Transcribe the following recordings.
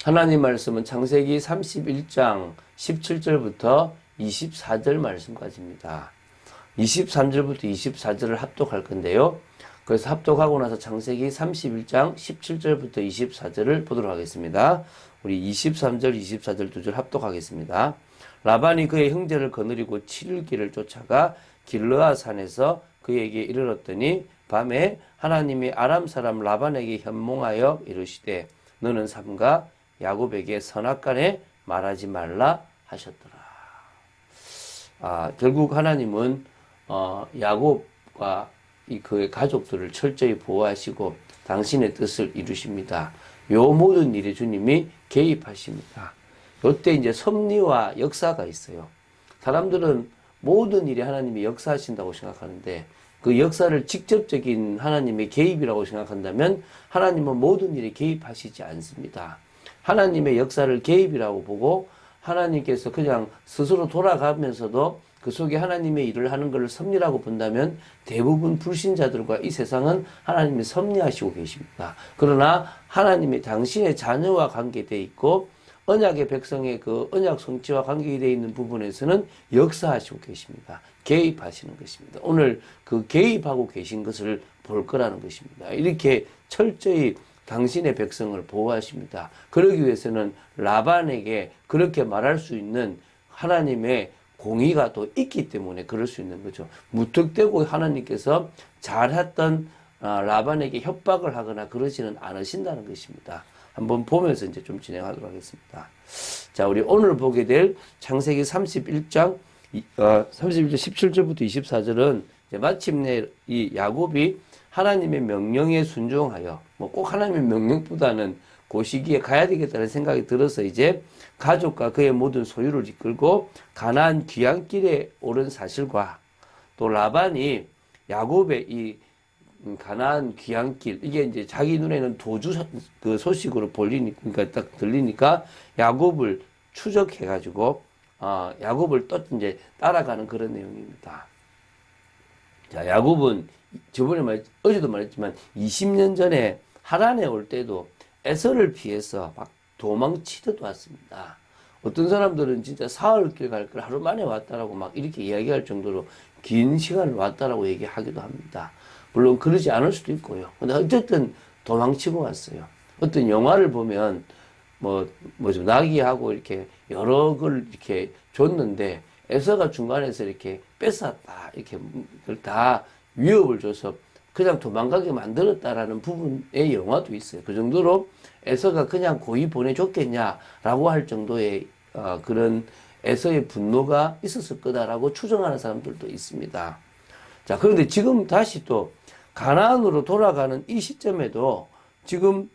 하나님 말씀은 창세기 31장 17절부터 24절 말씀까지입니다. 23절부터 24절을 합독할 건데요. 그래서 합독하고 나서 창세기 31장 17절부터 24절을 보도록 하겠습니다. 우리 23절, 24절 두 절 합독하겠습니다. 라반이 그의 형제를 거느리고 7일 길을 쫓아가 길르아 산에서 그에게 이르렀더니 밤에 하나님이 아람 사람 라반에게 현몽하여 이르시되 너는 삼가 야곱에게 선악간에 말하지 말라 하셨더라. 결국 하나님은 야곱과 그의 가족들을 철저히 보호하시고 당신의 뜻을 이루십니다. 요 모든 일에 주님이 개입하십니다. 요때 이제 섭리와 역사가 있어요. 사람들은 모든 일에 하나님이 역사하신다고 생각하는데 그 역사를 직접적인 하나님의 개입이라고 생각한다면 하나님은 모든 일에 개입하시지 않습니다. 하나님의 역사를 개입이라고 보고 하나님께서 그냥 스스로 돌아가면서도 그 속에 하나님의 일을 하는 것을 섭리라고 본다면 대부분 불신자들과 이 세상은 하나님이 섭리하시고 계십니다. 그러나 하나님이 당신의 자녀와 관계되어 있고 언약의 백성의 그 언약 성취와 관계되어 있는 부분에서는 역사하시고 계십니다. 개입하시는 것입니다. 오늘 그 개입하고 계신 것을 볼 거라는 것입니다. 이렇게 철저히 당신의 백성을 보호하십니다. 그러기 위해서는 라반에게 그렇게 말할 수 있는 하나님의 공의가 또 있기 때문에 그럴 수 있는 거죠. 무턱대고 하나님께서 잘했던 라반에게 협박을 하거나 그러지는 않으신다는 것입니다. 한번 보면서 이제 좀 진행하도록 하겠습니다. 자, 우리 오늘 보게 될 창세기 31장 17절부터 24절은 마침내 이 야곱이 하나님의 명령에 순종하여 꼭 하나님의 명령보다는 그 시기에 가야 되겠다는 생각이 들어서 이제 가족과 그의 모든 소유를 이끌고 가나안 귀향길에 오른 사실과 또 라반이 야곱의 이 가나안 귀향길 이게 이제 자기 눈에는 도주 그 소식으로 그러니까 딱 들리니까 야곱을 추적해 가지고 야곱을 또 이제 따라가는 그런 내용입니다. 자, 야곱은 어제도 말했지만 20년 전에 하란에 올 때도 에서를 피해서 막 도망치듯 왔습니다. 어떤 사람들은 진짜 사흘길 갈 걸 하루 만에 왔다라고 막 이렇게 이야기할 정도로 긴 시간을 왔다라고 얘기하기도 합니다. 물론 그러지 않을 수도 있고요. 근데 어쨌든 도망치고 왔어요. 어떤 영화를 보면 나귀하고 이렇게 여러 걸 이렇게 줬는데 에서가 중간에서 이렇게 뺏었다. 이렇게 그걸 다 위협을 줘서 그냥 도망가게 만들었다라는 부분의 영화도 있어요. 그 정도로 에서가 그냥 고이 보내줬겠냐라고 할 정도의 그런 에서의 분노가 있었을 거다라고 추정하는 사람들도 있습니다. 자, 그런데 지금 다시 또 가나안으로 돌아가는 이 시점에도 지금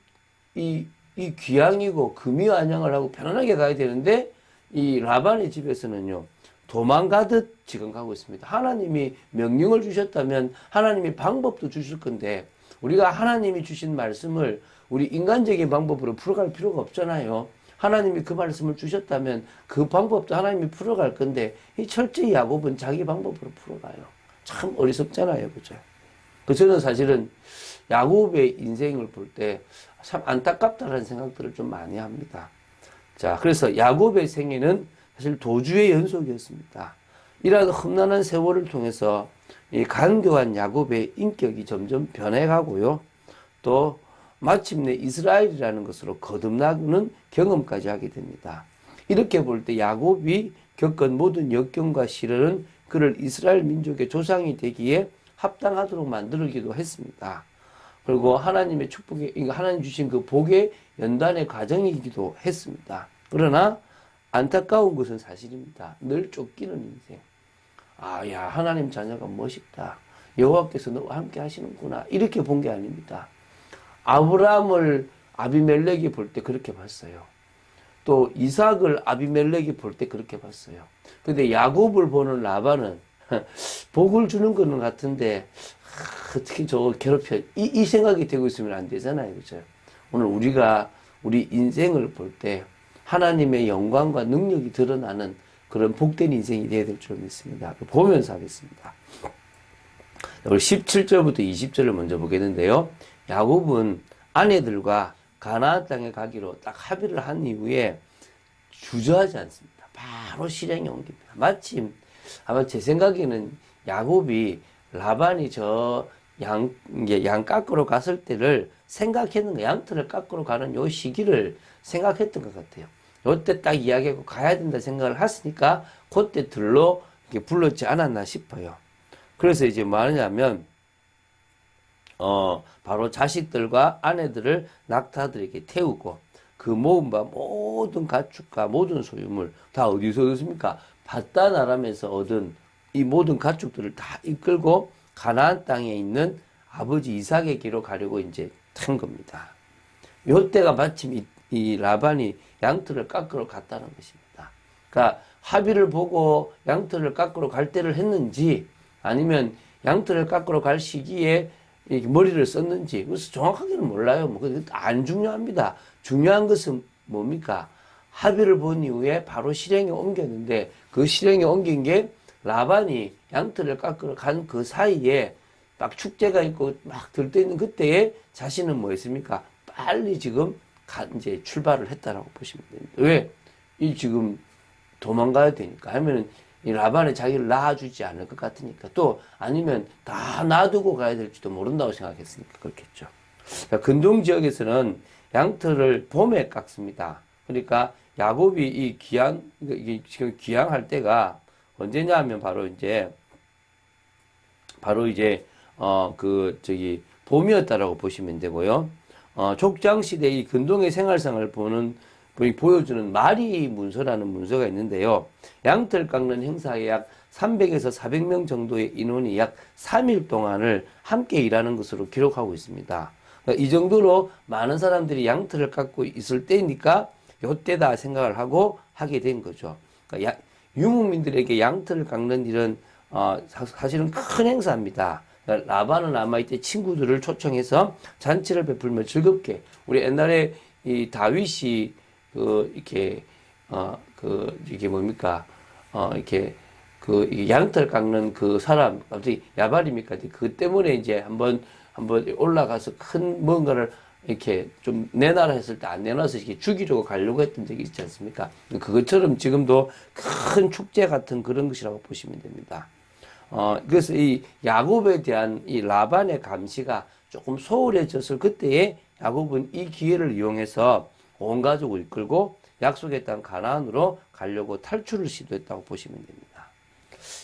이 귀향이고 금이환영을 하고 편안하게 가야 되는데 이 라반의 집에서는요. 도망가듯 지금 가고 있습니다. 하나님이 명령을 주셨다면 하나님이 방법도 주실 건데 우리가 하나님이 주신 말씀을 우리 인간적인 방법으로 풀어갈 필요가 없잖아요. 하나님이 그 말씀을 주셨다면 그 방법도 하나님이 풀어갈 건데 이 철저히 야곱은 자기 방법으로 풀어가요. 참 어리석잖아요. 그죠? 저는 사실은 야곱의 인생을 볼 때 참 안타깝다는 생각들을 좀 많이 합니다. 자, 그래서 야곱의 생애는 사실 도주의 연속이었습니다. 이러한 험난한 세월을 통해서 이 간교한 야곱의 인격이 점점 변해가고요. 또 마침내 이스라엘이라는 것으로 거듭나는 경험까지 하게 됩니다. 이렇게 볼 때 야곱이 겪은 모든 역경과 시련은 그를 이스라엘 민족의 조상이 되기에 합당하도록 만들기도 했습니다. 그리고 하나님의 축복에, 하나님 주신 그 복의 연단의 과정이기도 했습니다. 그러나 안타까운 것은 사실입니다. 늘 쫓기는 인생. 야, 하나님 자녀가 멋있다. 여호와께서 너와 함께 하시는구나. 이렇게 본 게 아닙니다. 아브라함을 아비멜렉이 볼 때 그렇게 봤어요. 또 이삭을 아비멜렉이 볼 때 그렇게 봤어요. 근데 야곱을 보는 라반은 복을 주는 거는 같은데 어떻게 저거 괴롭혀 이 생각이 되고 있으면 안 되잖아요. 그죠? 오늘 우리가 우리 인생을 볼 때 하나님의 영광과 능력이 드러나는 그런 복된 인생이 되어야 될 줄 믿습니다. 보면서 하겠습니다. 우리 17절부터 20절을 먼저 보겠는데요. 야곱은 아내들과 가나안 땅에 가기로 딱 합의를 한 이후에 주저하지 않습니다. 바로 실행에 옮깁니다. 마침 아마 제 생각에는 야곱이 라반이 양 깎으러 갔을 때를 생각했는 거, 양털을 깎으러 가는 요 시기를 생각했던 것 같아요. 요때 딱 이야기하고 가야 된다 생각을 했으니까 그때 들러 불렀지 않았나 싶어요. 그래서 이제 뭐 하냐면 바로 자식들과 아내들을 낙타들에게 태우고 그 모은 바 모든 가축과 모든 소유물 다 어디서 얻었습니까? 밧다나람에서 얻은 이 모든 가축들을 다 이끌고 가나안 땅에 있는 아버지 이삭에게로 가려고 이제 탄 겁니다. 요때가 마침 이 라반이 양털을 깎으러 갔다는 것입니다. 그러니까 합의를 보고 양털을 깎으러 갈 때를 했는지 아니면 양털을 깎으러 갈 시기에 머리를 썼는지 그래서 정확하게는 몰라요. 뭐 안 중요합니다. 중요한 것은 뭡니까? 합의를 본 이후에 바로 실행에 옮겼는데 그 실행에 옮긴 게 라반이 양털을 깎으러 간 그 사이에 막 축제가 있고 막 들떠 있는 그때에 자신은 뭐 했습니까? 빨리 지금 이제 출발을 했다라고 보시면 됩니다. 왜? 이 지금 도망가야 되니까. 하면은 이 라반이 자기를 낳아주지 않을 것 같으니까. 또 아니면 다 놔두고 가야 될지도 모른다고 생각했으니까 그렇겠죠. 그러니까 근동 지역에서는 양털을 봄에 깎습니다. 그러니까 야곱이 이게 지금 귀향할 때가 언제냐 하면 바로 이제 봄이었다라고 보시면 되고요. 족장시대 이 근동의 생활상을 보여주는 마리 문서라는 문서가 있는데요. 양털 깎는 행사에 약 300에서 400명 정도의 인원이 약 3일 동안을 함께 일하는 것으로 기록하고 있습니다. 그러니까 이 정도로 많은 사람들이 양털을 깎고 있을 때니까 요때다 생각을 하고 하게 된 거죠. 그러니까 유목민들에게 양털을 깎는 일은 사실은 큰 행사입니다. 그러니까 라반은 아마 이때 친구들을 초청해서 잔치를 베풀며 즐겁게 우리 옛날에 이 다윗이 이게 뭡니까? 이 양털 깎는 그 사람, 갑자기 야발입니까? 그 때문에 이제 한번 올라가서 큰 뭔가를 이렇게 좀 내놔라 했을 때 안 내놔서 이렇게 죽이려고 가려고 했던 적이 있지 않습니까? 그것처럼 지금도 큰 축제 같은 그런 것이라고 보시면 됩니다. 그래서 이 야곱에 대한 이 라반의 감시가 조금 소홀해졌을 그때에 야곱은 이 기회를 이용해서 온 가족을 이끌고 약속의 땅 가나안으로 가려고 탈출을 시도했다고 보시면 됩니다.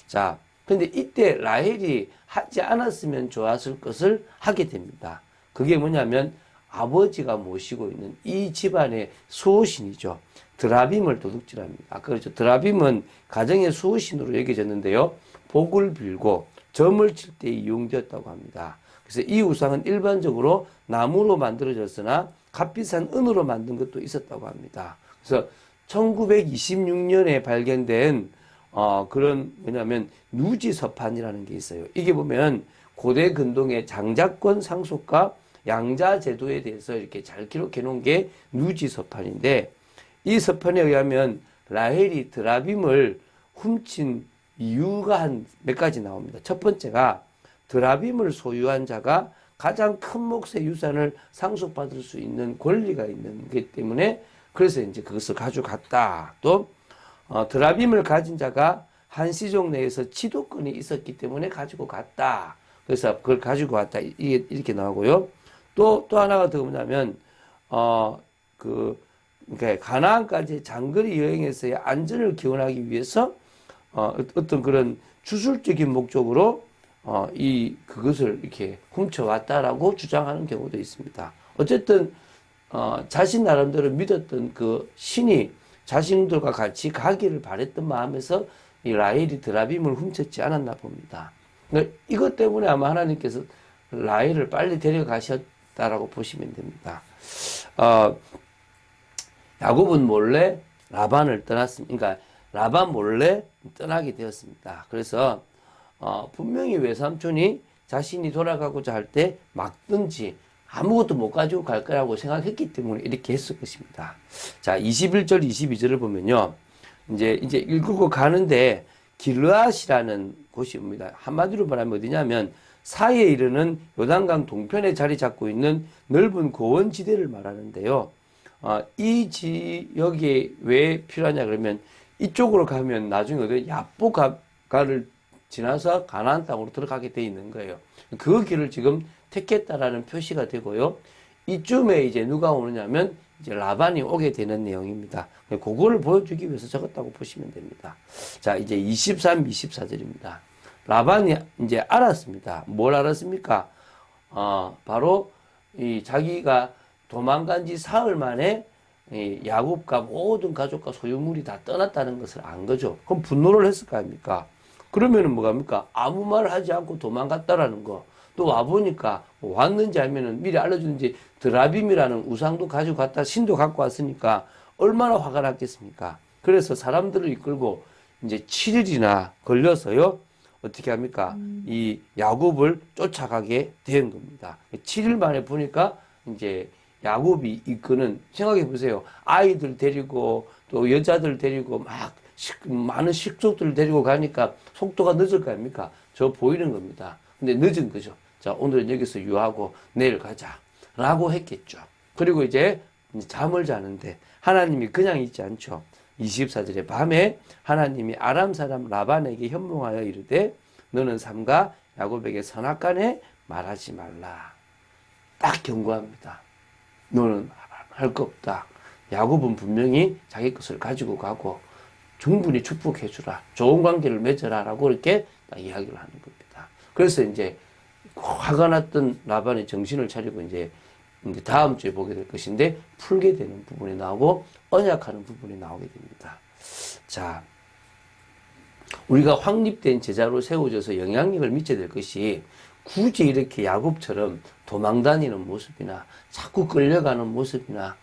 자, 근데 이때 라헬이 하지 않았으면 좋았을 것을 하게 됩니다. 그게 뭐냐면 아버지가 모시고 있는 이 집안의 수호신이죠. 드라빔을 도둑질합니다. 아까 그렇죠. 드라빔은 가정의 수호신으로 여겨졌는데요. 복을 빌고 점을 칠 때 이용되었다고 합니다. 그래서 이 우상은 일반적으로 나무로 만들어졌으나 값비싼 은으로 만든 것도 있었다고 합니다. 그래서 1926년에 발견된 그런 뭐냐면 누지서판이라는 게 있어요. 이게 보면 고대 근동의 장자권 상속과 양자 제도에 대해서 이렇게 잘 기록해 놓은 게 누지서판인데 이 서판에 의하면 라헬이 드라빔을 훔친 이유가 한 몇 가지 나옵니다. 첫 번째가 드라빔을 소유한 자가 가장 큰 몫의 유산을 상속받을 수 있는 권리가 있는 것 때문에 그래서 이제 그것을 가져갔다. 또 드라빔을 가진 자가 한 시종 내에서 지도권이 있었기 때문에 가지고 갔다. 그래서 그걸 가지고 왔다. 이렇게 나오고요. 또 하나가 더 뭐냐면 그러니까 가나안까지 장거리 여행에서의 안전을 기원하기 위해서 어떤 그런 주술적인 목적으로 그것을 이렇게 훔쳐왔다라고 주장하는 경우도 있습니다. 어쨌든 자신 나름대로 믿었던 그 신이 자신들과 같이 가기를 바랬던 마음에서 이 라헬이 드라빔을 훔쳤지 않았나 봅니다. 그러니까 이것 때문에 아마 하나님께서 라헬을 빨리 데려가셨다라고 보시면 됩니다. 야곱은 몰래 라반을 떠났습니다. 그러니까 라반 몰래 떠나게 되었습니다. 그래서 분명히 외삼촌이 자신이 돌아가고자 할 때 막든지 아무것도 못 가지고 갈 거라고 생각했기 때문에 이렇게 했을 것입니다. 자, 21절, 22절을 보면요. 이제 읽고 가는데 길르앗이라는 곳이 옵니다. 한마디로 말하면 어디냐면 사이에 이르는 요단강 동편에 자리 잡고 있는 넓은 고원지대를 말하는데요. 이 지역이 왜 필요하냐 그러면 이쪽으로 가면 나중에 어디 야보가를 지나서 가나안 땅으로 들어가게 돼 있는 거예요. 그 길을 지금 택했다라는 표시가 되고요. 이쯤에 이제 누가 오느냐면 이제 라반이 오게 되는 내용입니다. 그거를 보여주기 위해서 적었다고 보시면 됩니다. 자, 이제 23, 24절입니다. 라반이 이제 알았습니다. 뭘 알았습니까? 바로 이 자기가 도망간 지 사흘 만에 이 야곱과 모든 가족과 소유물이 다 떠났다는 것을 안 거죠. 그럼 분노를 했을 거 아닙니까? 그러면은 뭐갑니까? 아무 말 하지 않고 도망갔다라는 거. 또 와보니까 왔는지 알면은 미리 알려주는지 드라빔이라는 우상도 가지고 갔다 신도 갖고 왔으니까 얼마나 화가 났겠습니까? 그래서 사람들을 이끌고 이제 7일이나 걸려서요. 어떻게 합니까? 이 야곱을 쫓아가게 된 겁니다. 7일 만에 보니까 이제 야곱이 이끄는, 생각해 보세요. 아이들 데리고 또 여자들 데리고 막 많은 식족들 데리고 가니까 속도가 늦을 거 아닙니까? 저 보이는 겁니다. 근데 늦은 거죠. 자, 오늘은 여기서 유하고 내일 가자. 라고 했겠죠. 그리고 이제 잠을 자는데 하나님이 그냥 있지 않죠. 24절에 밤에 하나님이 아람 사람 라반에게 현몽하여 이르되 너는 삼가 야곱에게 선악간에 말하지 말라. 딱 경고합니다. 너는 할 거 없다. 야곱은 분명히 자기 것을 가지고 가고 충분히 축복해 주라. 좋은 관계를 맺어라. 라고 이렇게 딱 이야기를 하는 겁니다. 그래서 이제 화가 났던 라반이 정신을 차리고 이제 다음 주에 보게 될 것인데 풀게 되는 부분이 나오고 언약하는 부분이 나오게 됩니다. 자, 우리가 확립된 제자로 세워져서 영향력을 미쳐야 될 것이 굳이 이렇게 야곱처럼 도망다니는 모습이나 자꾸 끌려가는 모습이나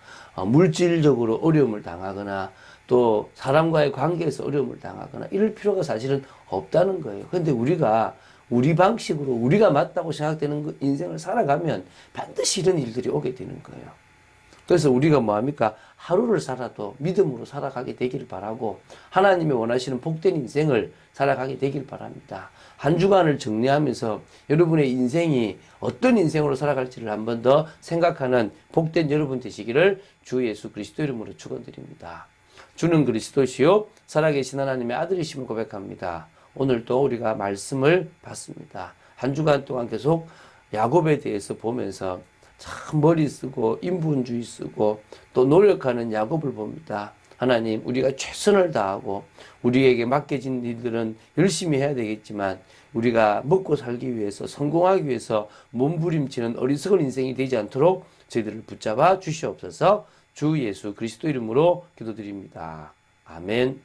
물질적으로 어려움을 당하거나 또 사람과의 관계에서 어려움을 당하거나 이럴 필요가 사실은 없다는 거예요. 그런데 우리가 우리 방식으로 우리가 맞다고 생각되는 인생을 살아가면 반드시 이런 일들이 오게 되는 거예요. 그래서 우리가 뭐합니까? 하루를 살아도 믿음으로 살아가게 되기를 바라고 하나님이 원하시는 복된 인생을 살아가게 되길 바랍니다. 한 주간을 정리하면서 여러분의 인생이 어떤 인생으로 살아갈지를 한 번 더 생각하는 복된 여러분 되시기를 주 예수 그리스도 이름으로 축원드립니다. 주는 그리스도시요 살아계신 하나님의 아들이심을 고백합니다. 오늘 또 우리가 말씀을 봤습니다. 한 주간 동안 계속 야곱에 대해서 보면서 참 머리 쓰고 인본주의 쓰고 또 노력하는 야곱을 봅니다. 하나님, 우리가 최선을 다하고 우리에게 맡겨진 일들은 열심히 해야 되겠지만 우리가 먹고 살기 위해서 성공하기 위해서 몸부림치는 어리석은 인생이 되지 않도록 저희들을 붙잡아 주시옵소서. 주 예수 그리스도 이름으로 기도드립니다. 아멘.